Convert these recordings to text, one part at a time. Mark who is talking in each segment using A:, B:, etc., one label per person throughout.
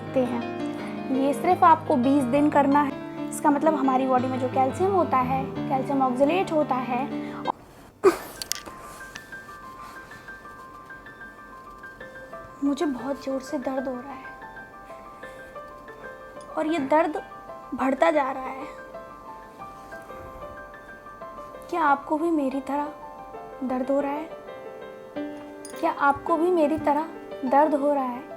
A: सकते हैं। ये सिर्फ आपको 20 दिन करना है। इसका मतलब हमारी बॉडी में जो कैल्शियम होता है, कैल्शियम ऑक्सलेट होता है, मुझे बहुत ज़ोर से दर्द हो रहा है और ये दर्द बढ़ता जा रहा है। क्या आपको भी मेरी तरह दर्द हो रहा है? क्या आपको भी मेरी तरह दर्द हो रहा है?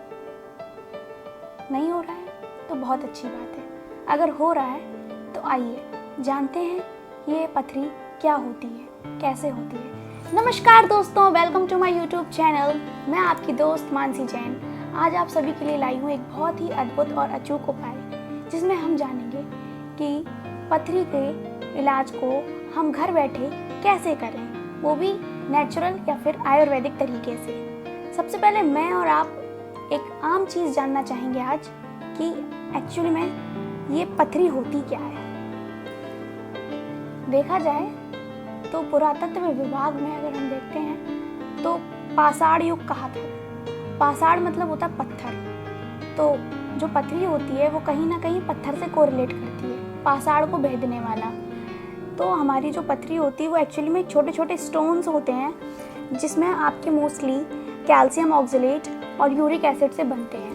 A: नहीं हो रहा है तो बहुत अच्छी बात है। अगर हो रहा है तो आइए जानते हैं ये पथरी क्या होती है, कैसे होती है। नमस्कार दोस्तों, welcome to my YouTube channel. मैं आपकी दोस्त मानसी जैन आज आप सभी के लिए लाई हूँ एक बहुत ही अद्भुत और अचूक उपाय, जिसमें हम जानेंगे कि पथरी के इलाज को हम घर बैठे कैसे करें, वो भी नेचुरल या फिर आयुर्वेदिक तरीके से। सबसे पहले मैं और आप एक आम चीज़ जानना चाहेंगे आज कि एक्चुअली में ये पथरी होती क्या है। देखा जाए तो पुरातत्व विभाग में अगर हम देखते हैं तो पाषाण युग कहा था। पाषाण मतलब होता है पत्थर। तो जो पथरी होती है वो कहीं ना कहीं पत्थर से कोरिलेट करती है, पाषाण को भेदने वाला। तो हमारी जो पथरी होती है वो एक्चुअली में छोटे छोटे स्टोन्स होते हैं, जिसमें आपके मोस्टली कैल्शियम ऑक्सलेट और यूरिक एसिड से बनते हैं।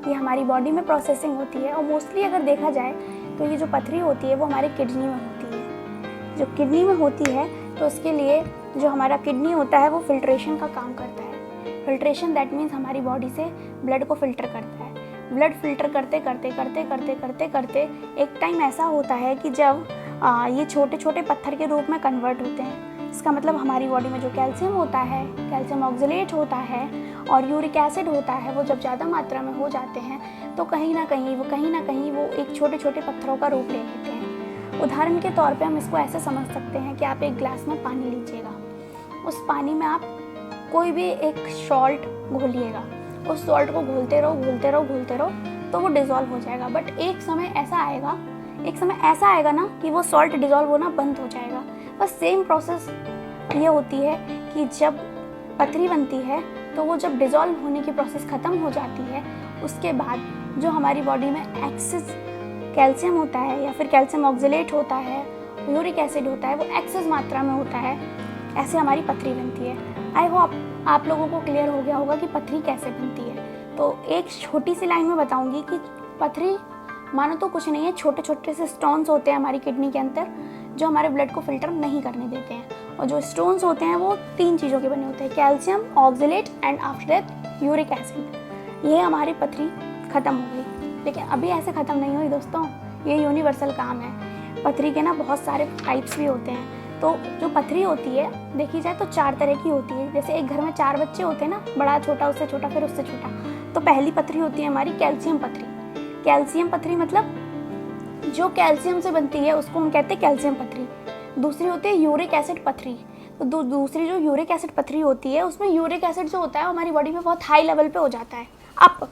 A: ये हमारी बॉडी में प्रोसेसिंग होती है और मोस्टली अगर देखा जाए तो ये जो पथरी होती है वो हमारे किडनी में होती है। जो किडनी में होती है तो इसके लिए जो हमारा किडनी होता है वो फिल्ट्रेशन का काम करता है। फिल्ट्रेशन दैट मीन्स हमारी बॉडी से ब्लड को फिल्टर करता है। ब्लड फिल्टर करते करते करते करते करते करते एक टाइम ऐसा होता है कि जब ये छोटे छोटे पत्थर के रूप में कन्वर्ट होते हैं। इसका मतलब हमारी बॉडी में जो कैल्शियम होता है, कैल्शियम ऑक्सलेट होता है और यूरिक एसिड होता है, वो जब ज़्यादा मात्रा में हो जाते हैं तो कहीं ना कहीं वो एक छोटे छोटे पत्थरों का रूप ले लेते हैं। उदाहरण के तौर पे हम इसको ऐसे समझ सकते हैं कि आप एक ग्लास में पानी लीजिएगा, उस पानी में आप कोई भी एक सॉल्ट घोलिएगा, उस सॉल्ट को घोलते रहो तो वो डिज़ोल्व हो जाएगा। बट एक समय ऐसा आएगा ना कि वो सॉल्ट डिज़ोल्व होना बंद हो जाएगा। बस सेम प्रोसेस ये होती है कि जब पथरी बनती है तो वो जब डिज़ोल्व होने की प्रोसेस ख़त्म हो जाती है, उसके बाद जो हमारी बॉडी में एक्सेस कैल्शियम होता है या फिर कैल्शियम ऑक्सलेट होता है, यूरिक एसिड होता है, वो एक्सेस मात्रा में होता है। ऐसे हमारी पथरी बनती है। आई होप आप लोगों को क्लियर हो गया होगा कि पथरी कैसे बनती है। तो एक छोटी सी लाइन में बताऊंगी कि पथरी मानो तो कुछ नहीं है, छोटे छोटे से स्टोन्स होते हैं हमारी किडनी के अंदर जो हमारे ब्लड को फिल्टर नहीं करने देते हैं। और जो स्टोन्स होते हैं वो 3 चीज़ों के बने होते हैं, calcium, oxalate and after that uric acid. ये हमारी पथरी ख़त्म हो गई। लेकिन अभी ऐसे ख़त्म नहीं हुई दोस्तों, ये यूनिवर्सल काम है। पथरी के ना बहुत सारे टाइप्स भी होते हैं। तो जो पथरी होती है देखी जाए तो 4 तरह की होती है। जैसे एक घर में 4 बच्चे होते हैं ना, बड़ा छोटा उससे छोटा फिर उससे छोटा। तो पहली पथरी होती है हमारी कैल्शियम पथरी। कैल्शियम पथरी मतलब जो कैल्शियम से बनती है उसको हम कहते हैं कैल्शियम पथरी। दूसरी होती है यूरिक एसिड पथरी। तो दूसरी जो यूरिक एसिड पथरी होती है उसमें यूरिक एसिड जो होता है हमारी बॉडी में बहुत हाई लेवल पे हो जाता है अप।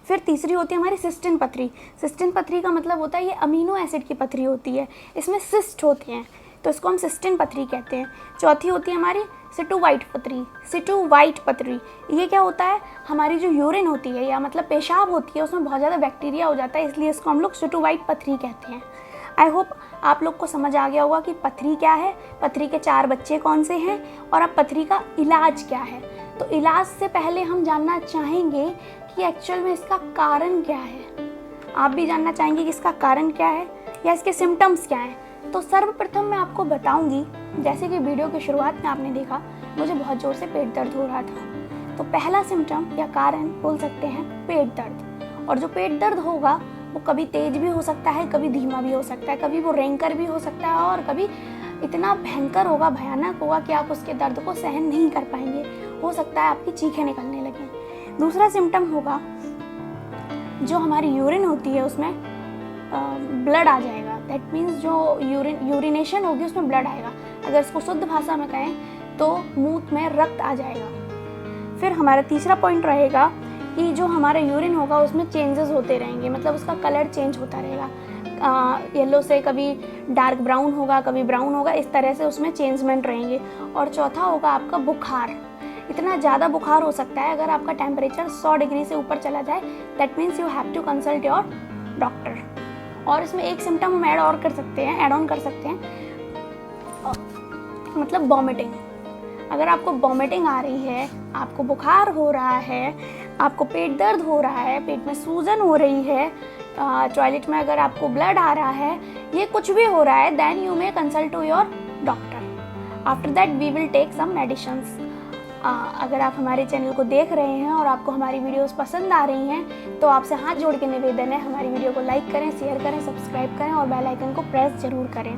A: फिर तीसरी होती है हमारी सिस्टिन पथरी। सिस्टिन पथरी का मतलब होता है ये अमीनो एसिड की पथरी होती है, इसमें सिस्ट होती हैं तो इसको हम सिस्टिन पथरी कहते हैं। चौथी होती है हमारी सिटू वाइट पथरी। सिटू वाइट पथरी ये क्या होता है, हमारी जो यूरिन होती है या मतलब पेशाब होती है उसमें बहुत ज़्यादा बैक्टीरिया हो जाता है, इसलिए इसको हम लोग सिटू वाइट पथरी कहते हैं। आई होप आप लोग को समझ आ गया होगा कि पथरी क्या है, पथरी के 4 बच्चे कौन से हैं और अब पथरी का इलाज क्या है। तो इलाज से पहले हम जानना चाहेंगे कि एक्चुअल में इसका कारण क्या है। आप भी जानना चाहेंगे कि इसका कारण क्या है या इसके सिम्टम्स क्या हैं। तो सर्वप्रथम मैं आपको बताऊंगी, जैसे कि वीडियो की शुरुआत में आपने देखा मुझे बहुत ज़ोर से पेट दर्द हो रहा था। तो पहला सिम्टम या कारण बोल सकते हैं पेट दर्द। और जो पेट दर्द होगा वो कभी तेज भी हो सकता है, कभी धीमा भी हो सकता है, कभी वो रेंकर भी हो सकता है और कभी इतना भयंकर होगा, भयानक होगा कि आप उसके दर्द को सहन नहीं कर पाएंगे। हो सकता है आपकी चीखें निकलने लगें। दूसरा सिम्टम होगा जो हमारी यूरिन होती है उसमें ब्लड आ जाएगा। दैट मीन्स जो यूरिनेशन होगी उसमें ब्लड आएगा। अगर इसको शुद्ध भाषा में कहें तो मूत्र में रक्त आ जाएगा। फिर हमारा तीसरा पॉइंट रहेगा कि जो हमारा यूरिन होगा उसमें चेंजेस होते रहेंगे, मतलब उसका कलर चेंज होता रहेगा। येलो से कभी डार्क ब्राउन होगा, कभी ब्राउन होगा, इस तरह से उसमें चेंजमेंट रहेंगे। और चौथा होगा आपका बुखार। इतना ज़्यादा बुखार हो सकता है अगर आपका टेम्परेचर 100 डिग्री से ऊपर चला जाए, that means you have to consult your doctor. और इसमें एक सिम्टम हम ऐड ऑन कर सकते हैं, मतलब वॉमिटिंग। अगर आपको वॉमिटिंग आ रही है, आपको बुखार हो रहा है, आपको पेट दर्द हो रहा है, पेट में सूजन हो रही है, टॉयलेट में अगर आपको ब्लड आ रहा है, ये कुछ भी हो रहा है, then you may consult to your doctor. After that we will take some medicines. अगर आप हमारे चैनल को देख रहे हैं और आपको हमारी वीडियोस पसंद आ रही हैं तो आपसे हाथ जोड़ के निवेदन है, हमारी वीडियो को लाइक करें, शेयर करें, सब्सक्राइब करें और बेल आइकन को प्रेस जरूर करें।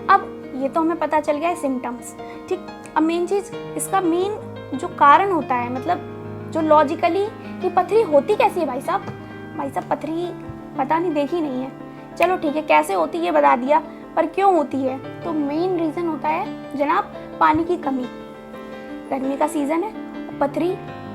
A: अब ये तो हमें पता चल गया है सिम्टम्स, ठीक। अब मेन चीज़, इसका मेन जो कारण होता है, मतलब जो लॉजिकली कि पथरी होती कैसी है भाई साहब पथरी पता नहीं, देखी नहीं है, चलो ठीक है, कैसे होती है बता दिया, पर क्यों होती है? तो मेन रीज़न होता है जनाब पानी की कमी। गर्मी का सीज़न है, पथरी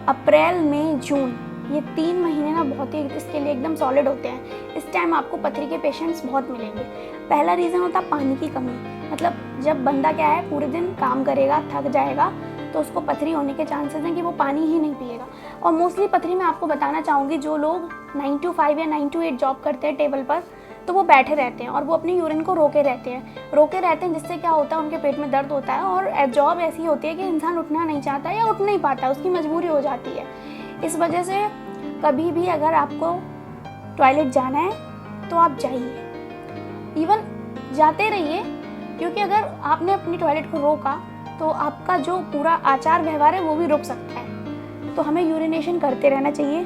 A: अप्रैल मई जून, ये 3 महीने ना बहुत ही इसके लिए एकदम सॉलिड होते हैं। इस टाइम आपको पथरी के पेशेंट्स बहुत मिलेंगे। पहला रीज़न होता है पानी की कमी, मतलब जब बंदा क्या है पूरे दिन काम करेगा, थक जाएगा, तो उसको पथरी होने के चांसेस हैं कि वो पानी ही नहीं पिएगा। और मोस्टली पथरी मैं आपको बताना चाहूँगी, जो लोग 9 to 5 या 9 to 8 जॉब करते हैं टेबल पर, तो वो बैठे रहते हैं और वो अपनी यूरिन को रोके रहते हैं, जिससे क्या होता है उनके पेट में दर्द होता है। और जॉब ऐसी होती है कि इंसान उठना नहीं चाहता या उठ नहीं पाता, उसकी मजबूरी हो जाती है। इस वजह से कभी भी अगर आपको टॉयलेट जाना है तो आप जाइए, इवन जाते रहिए, क्योंकि अगर आपने अपनी टॉयलेट को रोका तो आपका जो पूरा आचार व्यवहार है वो भी रुक सकता है। तो हमें यूरिनेशन करते रहना चाहिए।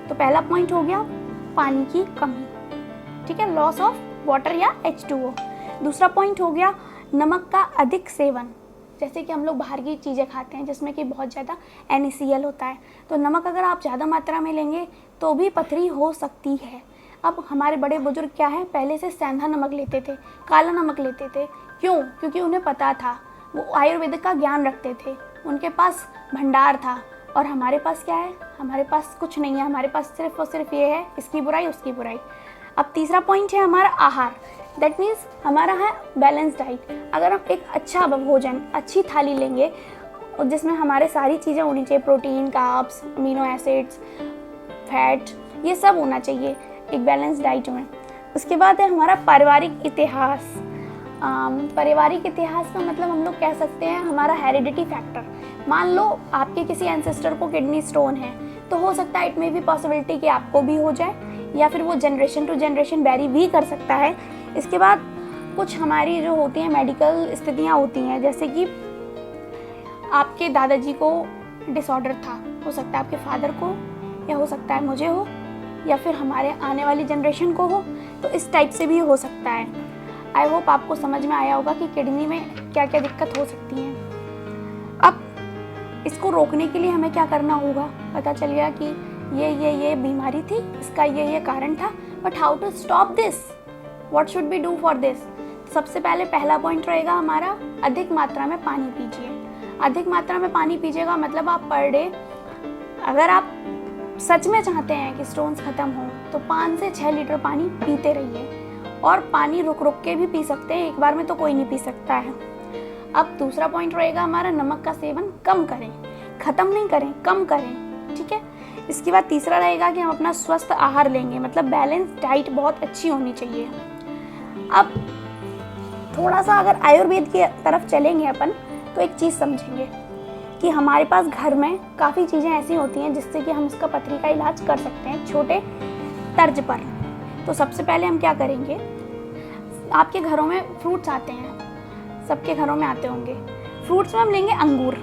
A: तो पहला पॉइंट हो गया पानी की कमी, ठीक है, लॉस ऑफ वाटर या H2O। दूसरा पॉइंट हो गया नमक का अधिक सेवन। जैसे कि हम लोग बाहर की चीज़ें खाते हैं जिसमें कि बहुत ज़्यादा NaCl होता है, तो नमक अगर आप ज़्यादा मात्रा में लेंगे तो भी पथरी हो सकती है। अब हमारे बड़े बुजुर्ग क्या है, पहले से सेंधा नमक लेते थे, काला नमक लेते थे। क्यों? क्योंकि उन्हें पता था, वो आयुर्वेदिक का ज्ञान रखते थे, उनके पास भंडार था। और हमारे पास क्या है? हमारे पास कुछ नहीं है, हमारे पास सिर्फ और सिर्फ ये है, इसकी बुराई उसकी बुराई। अब तीसरा पॉइंट है हमारा आहार, दैट मीन्स हमारा है बैलेंस डाइट। अगर हम एक अच्छा भोजन, अच्छी थाली लेंगे जिसमें हमारे सारी चीज़ें होनी चाहिए, protein, carbs, amino acids, fat, ये सब होना चाहिए एक बैलेंस डाइट में। उसके बाद है हमारा पारिवारिक इतिहास। पारिवारिक इतिहास का मतलब हम लोग कह सकते हैं हमारा हेरिडिटी फैक्टर। मान लो आपके किसी एंसेस्टर को किडनी स्टोन है, तो हो सकता है इट मे बी पॉसिबिलिटी कि आपको भी हो जाए, या फिर वो जनरेशन टू जनरेशन वेरी भी कर सकता है। इसके बाद कुछ हमारी जो होती हैं मेडिकल स्थितियाँ होती हैं, जैसे कि आपके दादाजी को डिसऑर्डर था, हो सकता है आपके फादर को, या हो सकता है मुझे हो, या फिर हमारे आने वाली जनरेशन को हो, तो इस टाइप से भी हो सकता है। आई होप आपको समझ में आया होगा कि किडनी में क्या क्या दिक्कत हो सकती है। अब इसको रोकने के लिए हमें क्या करना होगा, पता चल गया कि ये बीमारी थी, इसका ये कारण था, but how to stop this, what should be do for this. सबसे पहले पहला पॉइंट रहेगा हमारा अधिक मात्रा में पानी पीजिए। अधिक मात्रा में पानी पीजिएगा मतलब आप पर डे, अगर आप सच में चाहते हैं कि स्टोन्स खत्म हो, तो 5 से 6 लीटर पानी पीते रहिए। और पानी रुक रुक के भी पी सकते हैं, एक बार में तो कोई नहीं पी सकता है। अब दूसरा पॉइंट रहेगा हमारा नमक का सेवन कम करें, खत्म नहीं करें, कम करें, ठीक है। इसके बाद तीसरा रहेगा कि हम अपना स्वस्थ आहार लेंगे, मतलब बैलेंस डाइट बहुत अच्छी होनी चाहिए। अब थोड़ा सा अगर आयुर्वेद की तरफ चलेंगे अपन, तो एक चीज़ समझेंगे कि हमारे पास घर में काफ़ी चीज़ें ऐसी होती हैं जिससे कि हम इसका पथरी का इलाज कर सकते हैं छोटे तर्ज पर। तो सबसे पहले हम क्या करेंगे, आपके घरों में फ्रूट्स आते हैं, सबके घरों में आते होंगे। फ्रूट्स में हम लेंगे अंगूर,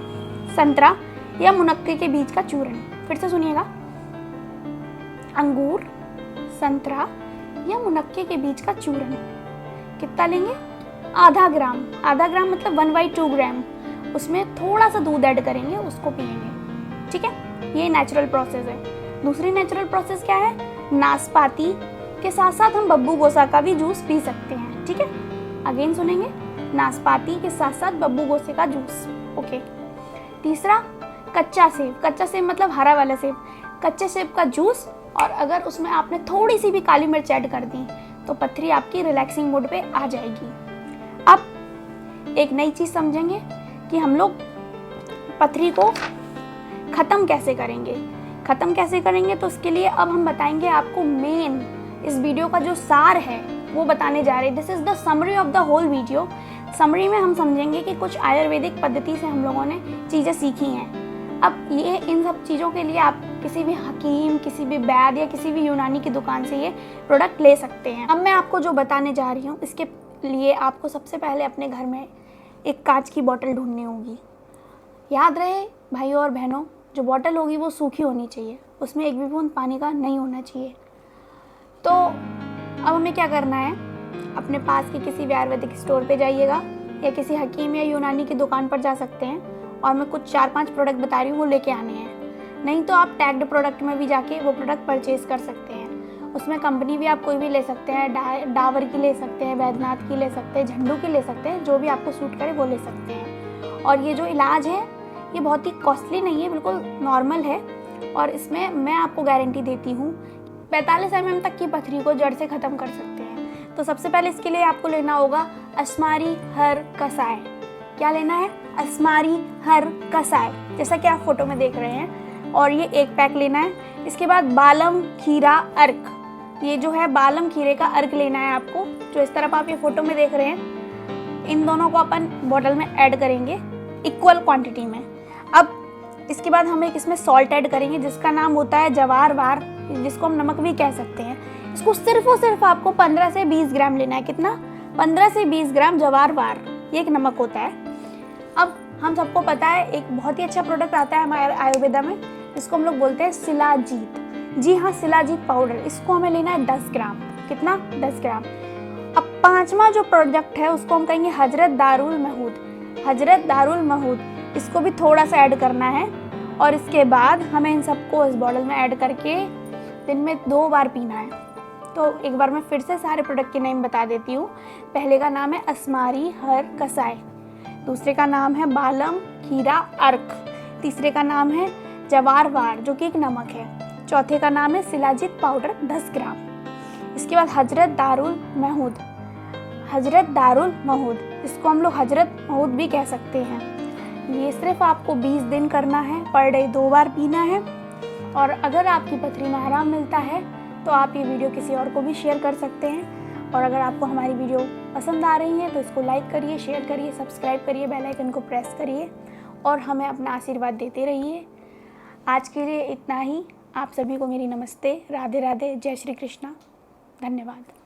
A: संतरा या मुनक्के के बीज का चूर्ण। फिर से सुनिएगा, अंगूर, संतरा या मुनक्के के बीज का चूर्ण। कितना लेंगे? आधा ग्राम। आधा ग्राम मतलब 1/2 ग्राम। उसमें थोड़ा सा दूध ऐड करेंगे, उसको पिएंगे, ठीक है। ये नेचुरल प्रोसेस है। दूसरी नेचुरल प्रोसेस क्या है, नाशपाती के साथ साथ हम बब्बू गोसा का भी जूस पी सकते हैं, ठीक है। अगेन सुनेंगे, नाशपाती के साथ साथ बब्बू गोसे का जूस, ओके। तीसरा कच्चा सेब। कच्चा सेब मतलब हरा वाला सेब, कच्चे सेब का जूस, और अगर उसमें आपने थोड़ी सी भी काली मिर्च ऐड कर दी तो पथरी आपकी रिलैक्सिंग मोड पे आ जाएगी। अब एक नई चीज़ समझेंगे कि हम लोग पथरी को ख़त्म कैसे करेंगे। ख़त्म कैसे करेंगे तो उसके लिए अब हम बताएंगे आपको मेन इस वीडियो का जो सार है वो बताने जा रहे हैं। This is the summary of the whole video. Summary में हम समझेंगे कि कुछ आयुर्वेदिक पद्धति से हम लोगों ने चीज़ें सीखी हैं। अब ये इन सब चीज़ों के लिए आप किसी भी हकीम, किसी भी वैद्य या किसी भी यूनानी की दुकान से ये प्रोडक्ट ले सकते हैं। अब मैं आपको जो बताने जा रही हूँ इसके लिए आपको सबसे पहले अपने घर में एक कांच की बोतल ढूंढनी होगी। याद रहे भाइयों और बहनों, जो बोतल होगी वो सूखी होनी चाहिए, उसमें एक भी बूंद पानी का नहीं होना चाहिए। तो अब हमें क्या करना है, अपने पास के किसी भी आयुर्वेदिक स्टोर पे जाइएगा या किसी हकीम या यूनानी की दुकान पर जा सकते हैं और मैं कुछ 4-5 प्रोडक्ट बता रही हूँ वो लेके आने हैं। नहीं तो आप टैग्ड प्रोडक्ट में भी जाके वो प्रोडक्ट परचेज़ कर सकते हैं। उसमें कंपनी भी आप कोई भी ले सकते हैं, डाबर की ले सकते हैं, वैद्यनाथ की ले सकते हैं, झंडू की ले सकते हैं, जो भी आपको सूट करे वो ले सकते हैं। और ये जो इलाज है ये बहुत ही कॉस्टली नहीं है, बिल्कुल नॉर्मल है और इसमें मैं आपको गारंटी देती हूँ 45 mm तक की पथरी को जड़ से ख़त्म कर सकते हैं। तो सबसे पहले इसके लिए आपको लेना होगा अस्मारी हर कसाय। क्या लेना है? अस्मारी हर कसाय, जैसा कि आप फोटो में देख रहे हैं, और ये 1 पैक लेना है। इसके बाद बालम खीरा अर्क, ये जो है बालम खीरे का अर्क लेना है आपको, जो इस तरफ आप ये फोटो में देख रहे हैं। इन दोनों को अपन बॉटल में ऐड करेंगे इक्वल क्वांटिटी में। अब इसके बाद हम एक इसमें सॉल्ट ऐड करेंगे जिसका नाम होता है जवारवार, जिसको हम नमक भी कह सकते हैं। इसको सिर्फ और सिर्फ आपको 15 से 20 ग्राम लेना है। कितना? 15 से 20 ग्राम जवारवार, ये एक नमक होता है। अब हम सबको पता है एक बहुत ही अच्छा प्रोडक्ट आता है हमारे आयुर्वेदा में, जिसको हम लोग बोलते हैं शिलाजीत। जी हाँ, शिलाजीत पाउडर, इसको हमें लेना है 10 ग्राम। कितना? 10 ग्राम। अब 5वां जो प्रोडक्ट है उसको हम कहेंगे हजरत दारुल महूद। हजरत दारुल महूद, इसको भी थोड़ा सा ऐड करना है और इसके बाद हमें इन सबको इस बॉटल में ऐड करके दिन में 2 बार पीना है। तो एक बार मैं फिर से सारे प्रोडक्ट के नेम बता देती हूँ। पहले का नाम है अस्मारी हर कसाय, दूसरे का नाम है बालम खीरा अर्क, तीसरे का नाम है जवारवार जो कि एक नमक है, चौथे का नाम है शिलाजीत पाउडर 10 ग्राम। इसके बाद हजरत दारुल महूद। हजरत दारुल महूद, इसको हम लोग हजरत महूद भी कह सकते हैं। ये सिर्फ आपको 20 दिन करना है, पर डे 2 बार पीना है। और अगर आपकी पथरी में आराम मिलता है तो आप ये वीडियो किसी और को भी शेयर कर सकते हैं। और अगर आपको हमारी वीडियो पसंद आ रही है तो इसको लाइक करिए, शेयर करिए, सब्सक्राइब करिए, बेल आइकन को प्रेस करिए और हमें अपना आशीर्वाद देते रहिए। आज के लिए इतना ही। आप सभी को मेरी नमस्ते, राधे राधे, जय श्री कृष्णा, धन्यवाद।